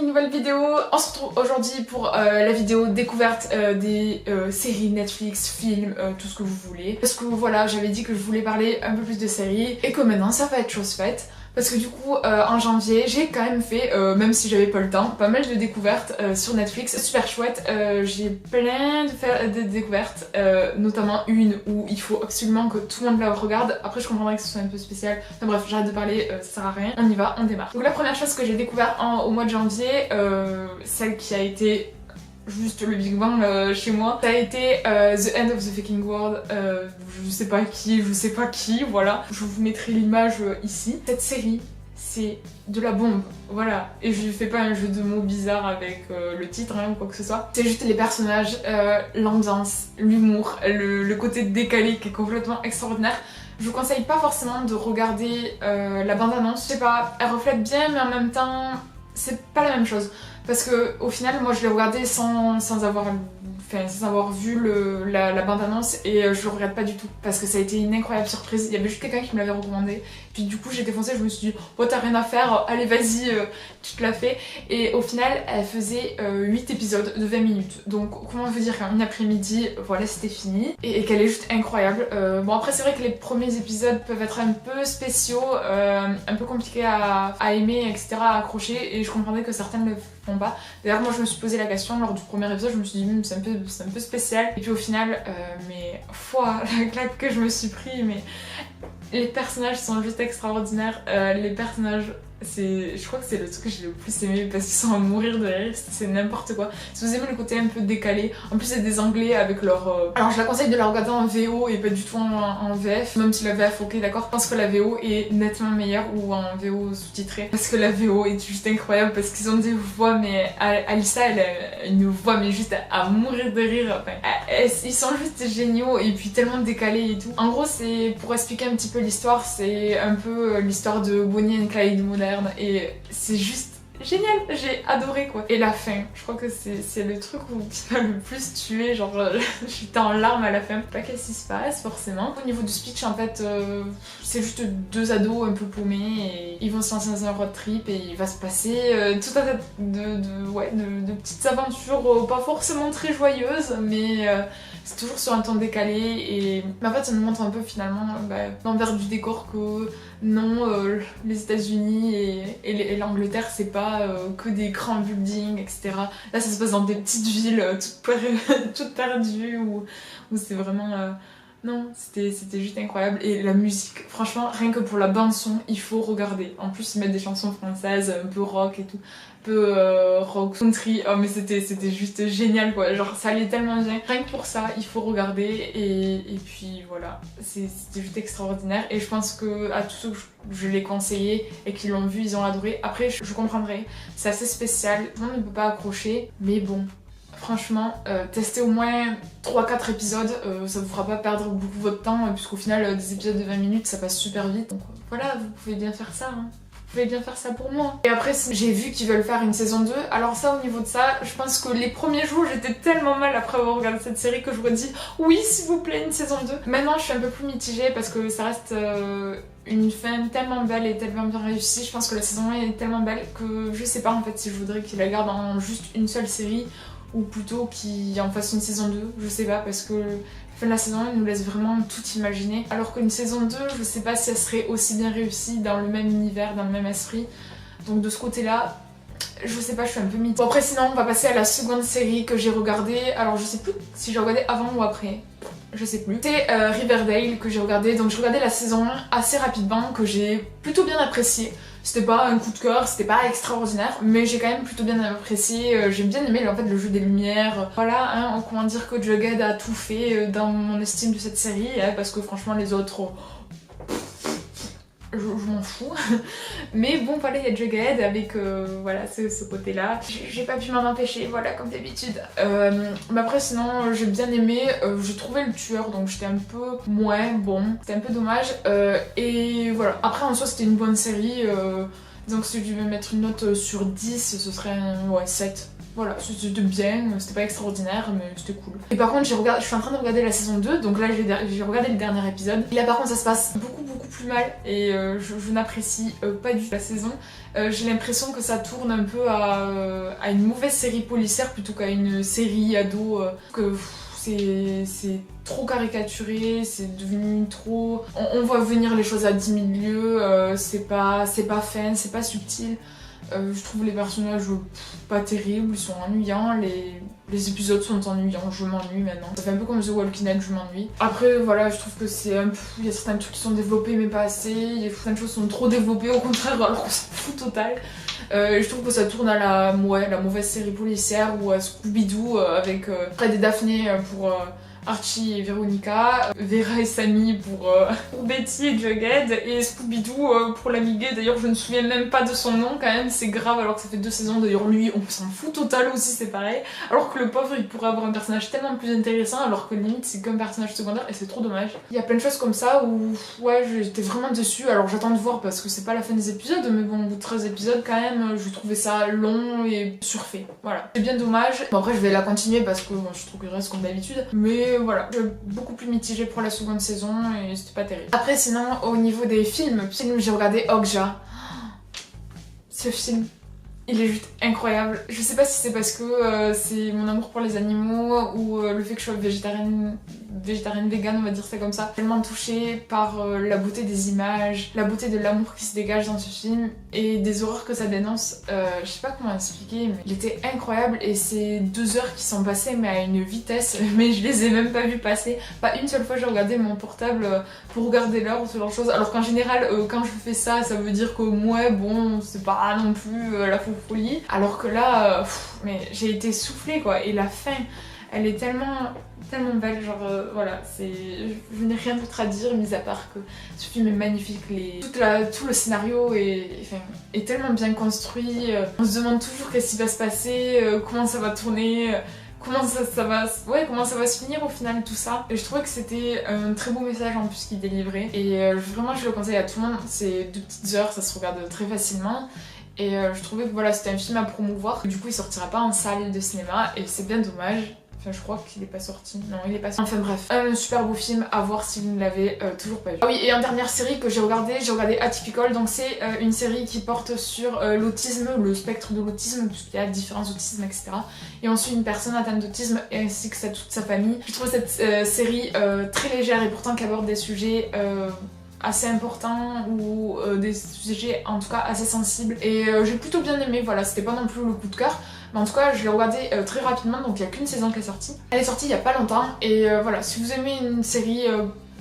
une nouvelle vidéo. On se retrouve aujourd'hui pour la vidéo découverte des séries Netflix, films, tout ce que vous voulez. Parce que voilà, j'avais dit que je voulais parler un peu plus de séries et que maintenant ça va être chose faite. Parce que du coup, en janvier, j'ai quand même fait, même si j'avais pas le temps, pas mal de découvertes sur Netflix, super chouette. J'ai plein de découvertes, notamment une où il faut absolument que tout le monde la regarde. Après, je comprendrais que ce soit un peu spécial. Enfin bref, j'arrête de parler, ça sert à rien. On y va, on démarre. Donc la première chose que j'ai découvert au mois de janvier, celle qui a été juste le Big Bang chez moi, ça a été The End of the Fucking World, je sais pas qui, voilà. Je vous mettrai l'image ici. Cette série, c'est de la bombe, voilà. Et je fais pas un jeu de mots bizarre avec le titre, hein, ou quoi que ce soit. C'est juste les personnages, l'ambiance, l'humour, le côté décalé qui est complètement extraordinaire. Je vous conseille pas forcément de regarder la bande-annonce, je sais pas, elle reflète bien mais en même temps, c'est pas la même chose. Parce que au final, moi je l'ai regardé sans avoir vu la bande-annonce et je le regrette pas du tout. Parce que ça a été une incroyable surprise. Il y avait juste quelqu'un qui me l'avait recommandé. Puis du coup j'ai défoncé, je me suis dit oh t'as rien à faire, allez vas-y, tu te l'as fait. Et au final elle faisait 8 épisodes de 20 minutes. Donc comment vous dire qu'en une après-midi, voilà c'était fini. Et qu'elle est juste incroyable. Bon après c'est vrai que les premiers épisodes peuvent être un peu spéciaux, un peu compliqués à aimer, etc., à accrocher. Et je comprendrais que certaines le font pas. D'ailleurs moi je me suis posé la question lors du premier épisode, je me suis dit c'est un peu spécial. Et puis au final, mais la claque que je me suis pris, mais les personnages sont juste extraordinaires. Les personnages, je crois que c'est le truc que j'ai le plus aimé parce qu'ils sont à mourir de rire, c'est n'importe quoi. Si vous aimez le côté un peu décalé, en plus c'est des anglais avec leur... Alors je la conseille de la regarder en VO et pas du tout en VF, même si la VF, ok d'accord, je pense que la VO est nettement meilleure ou en VO sous-titrée, parce que la VO est juste incroyable parce qu'ils ont des voix, mais Alissa elle a une voix mais juste à mourir de rire, enfin, ils sont juste géniaux et puis tellement décalés et tout. En gros c'est, pour expliquer un petit peu l'histoire, c'est un peu l'histoire de Bonnie and Clyde moderne et c'est juste génial, j'ai adoré quoi. Et la fin, je crois que c'est le truc qui m'a le plus tué, genre j'étais en larmes à la fin. Pas qu'est-ce qui se passe forcément. Au niveau du speech en fait, c'est juste deux ados un peu paumés et ils vont se lancer dans un road trip et il va se passer tout un tas de petites aventures pas forcément très joyeuses, mais c'est toujours sur un ton décalé et en fait ça nous montre un peu finalement l'envers du décor que non, les États-Unis et l'Angleterre c'est pas que des grands buildings, etc. Là ça se passe dans des petites villes toutes perdues où c'est vraiment... Non, c'était juste incroyable. Et la musique, franchement, rien que pour la bande son, il faut regarder. En plus, ils mettent des chansons françaises, un peu rock et tout, un peu rock country. Oh mais c'était juste génial quoi. Genre ça allait tellement bien. Rien que pour ça, il faut regarder. Et puis voilà, c'était juste extraordinaire. Et je pense que à tous ceux que je l'ai conseillé et qui l'ont vu, ils ont adoré. Après, je comprendrai. C'est assez spécial. Tout le monde ne peut pas accrocher, mais bon. Franchement, testez au moins 3-4 épisodes, ça vous fera pas perdre beaucoup votre temps, puisqu'au final, des épisodes de 20 minutes, ça passe super vite. Donc voilà, vous pouvez bien faire ça, hein. Vous pouvez bien faire ça pour moi. Et après, j'ai vu qu'ils veulent faire une saison 2. Alors ça, au niveau de ça, je pense que les premiers jours, j'étais tellement mal après avoir regardé cette série que je me dis oui, s'il vous plaît, une saison 2. Maintenant, je suis un peu plus mitigée parce que ça reste... une fin tellement belle et tellement bien réussie. Je pense que la saison 1 est tellement belle que je sais pas en fait si je voudrais qu'ils la gardent en juste une seule série ou plutôt qu'ils en fassent une saison 2, je sais pas, parce que la fin de la saison 1 nous laisse vraiment tout imaginer. Alors qu'une saison 2, je sais pas si elle serait aussi bien réussie dans le même univers, dans le même esprit. Donc de ce côté-là, je sais pas, je suis un peu mitigée. Bon après sinon, on va passer à la seconde série que j'ai regardée. Alors je sais plus si j'ai regardé avant ou après. Je sais plus. C'est Riverdale que j'ai regardé. Donc j'ai regardé la saison 1 assez rapidement, que j'ai plutôt bien apprécié. C'était pas un coup de cœur, c'était pas extraordinaire, mais j'ai quand même plutôt bien apprécié. J'ai bien aimé en fait le jeu des lumières. Voilà, hein, comment dire que Jughead a tout fait dans mon estime de cette série, hein, parce que franchement les autres... je m'en fous. Mais bon voilà, il y a Jughead avec voilà ce côté là. J'ai pas pu m'en empêcher, voilà, comme d'habitude. Mais après sinon j'ai bien aimé, j'ai trouvé le tueur donc j'étais un peu moins bon, c'était un peu dommage. Et voilà, après en soi c'était une bonne série. Donc si je devais mettre une note sur 10, ce serait un 7. voilà, c'était bien, c'était pas extraordinaire, mais c'était cool. Et par contre, je suis en train de regarder la saison 2, donc là j'ai regardé le dernier épisode. Et là par contre ça se passe beaucoup plus mal et je n'apprécie pas du tout la saison. J'ai l'impression que ça tourne un peu à une mauvaise série policière plutôt qu'à une série ado, que c'est trop caricaturé, c'est devenu trop... On voit venir les choses à 10 000 lieues, c'est pas fin, c'est pas subtil. Je trouve les personnages pas terribles, ils sont ennuyants, les épisodes sont ennuyants, je m'ennuie maintenant. Ça fait un peu comme The Walking Dead, je m'ennuie. Après voilà, je trouve que c'est un peu... Il y a certains trucs qui sont développés mais pas assez, il y a certaines choses qui sont trop développées au contraire alors qu'on s'en fout total. Je trouve que ça tourne à la mauvaise série policière ou à Scooby-Doo avec Fred et Daphné pour... Archie et Véronica, Vera et Sammy pour Betty et Jughead, et Scooby-Doo pour l'ami gay. D'ailleurs je ne me souviens même pas de son nom quand même, c'est grave alors que ça fait 2 saisons. D'ailleurs lui on s'en fout total aussi, c'est pareil. Alors que le pauvre il pourrait avoir un personnage tellement plus intéressant alors que limite c'est qu'un personnage secondaire et c'est trop dommage. Il y a plein de choses comme ça où ouais j'étais vraiment déçue. Alors j'attends de voir parce que c'est pas la fin des épisodes, mais bon au bout de 13 épisodes quand même je trouvais ça long et surfait. Voilà, c'est bien dommage. Bon après je vais la continuer parce que bon, je trouve que je reste comme d'habitude, mais voilà, je suis beaucoup plus mitigée pour la seconde saison et c'était pas terrible. Après sinon au niveau des films, j'ai regardé Okja. Ce film, il est juste incroyable. Je sais pas si c'est parce que c'est mon amour pour les animaux ou le fait que je sois végétarienne vegan, on va dire ça comme ça. Tellement touchée par la beauté des images, la beauté de l'amour qui se dégage dans ce film et des horreurs que ça dénonce. Je sais pas comment expliquer, mais il était incroyable et c'est 2 heures qui sont passées mais à une vitesse, mais je les ai même pas vues passer. Pas une seule fois j'ai regardé mon portable pour regarder l'heure ou ce genre de choses. Alors qu'en général quand je fais ça, ça veut dire que moi bon c'est pas non plus la folie. Alors que là, mais j'ai été soufflée quoi. Et la fin, elle est tellement belle, genre voilà, je n'ai rien d'autre à dire mis à part que ce film est magnifique, tout le scénario est tellement bien construit, on se demande toujours qu'est-ce qui va se passer, comment ça va tourner, comment ça va se finir au final tout ça. Et je trouvais que c'était un très beau message en plus qu'il délivrait et vraiment je le conseille à tout le monde, c'est 2 petites heures, ça se regarde très facilement. Et je trouvais que voilà, c'était un film à promouvoir. Du coup, il sortira pas en salle de cinéma et c'est bien dommage. Enfin, je crois qu'il est pas sorti. Non, il est pas sorti. Enfin bref, un super beau film à voir si vous ne l'avez toujours pas vu. Ah oui, et en dernière série que j'ai regardé Atypical. Donc c'est une série qui porte sur l'autisme, le spectre de l'autisme, puisqu'il y a différents autismes, etc. Et on suit une personne atteinte d'autisme ainsi que toute sa famille. Je trouve cette série très légère et pourtant qui aborde des sujets assez importants ou des sujets en tout cas assez sensibles et j'ai plutôt bien aimé. Voilà, c'était pas non plus le coup de cœur mais en tout cas je l'ai regardé très rapidement, donc il y a qu'une saison qui est sortie. Elle est sortie il y a pas longtemps et voilà, si vous aimez une série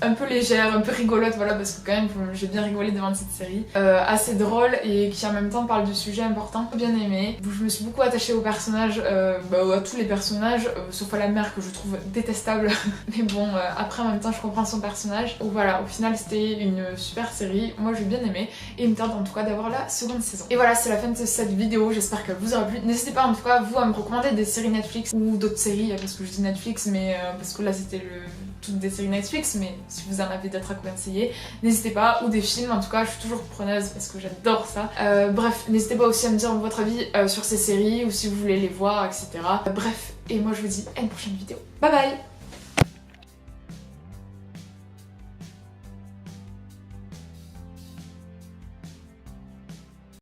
un peu légère, un peu rigolote, voilà, parce que quand même j'ai bien rigolé devant cette série, assez drôle et qui en même temps parle de sujets importants, bien aimé. Je me suis beaucoup attachée aux personnages, à tous les personnages, sauf à la mère que je trouve détestable, mais bon, après en même temps je comprends son personnage. Donc voilà, au final c'était une super série, moi j'ai bien aimé et il me tarde en tout cas d'avoir la seconde saison. Et voilà, c'est la fin de cette vidéo, j'espère qu'elle vous aura plu. N'hésitez pas en tout cas vous à me recommander des séries Netflix ou d'autres séries, parce que je dis Netflix, mais parce que là c'était toutes des séries Netflix, mais si vous en avez d'autres à conseiller, n'hésitez pas, ou des films, en tout cas je suis toujours preneuse parce que j'adore ça. Bref, n'hésitez pas aussi à me dire votre avis sur ces séries ou si vous voulez les voir, etc. Bref, et moi je vous dis à une prochaine vidéo. Bye bye!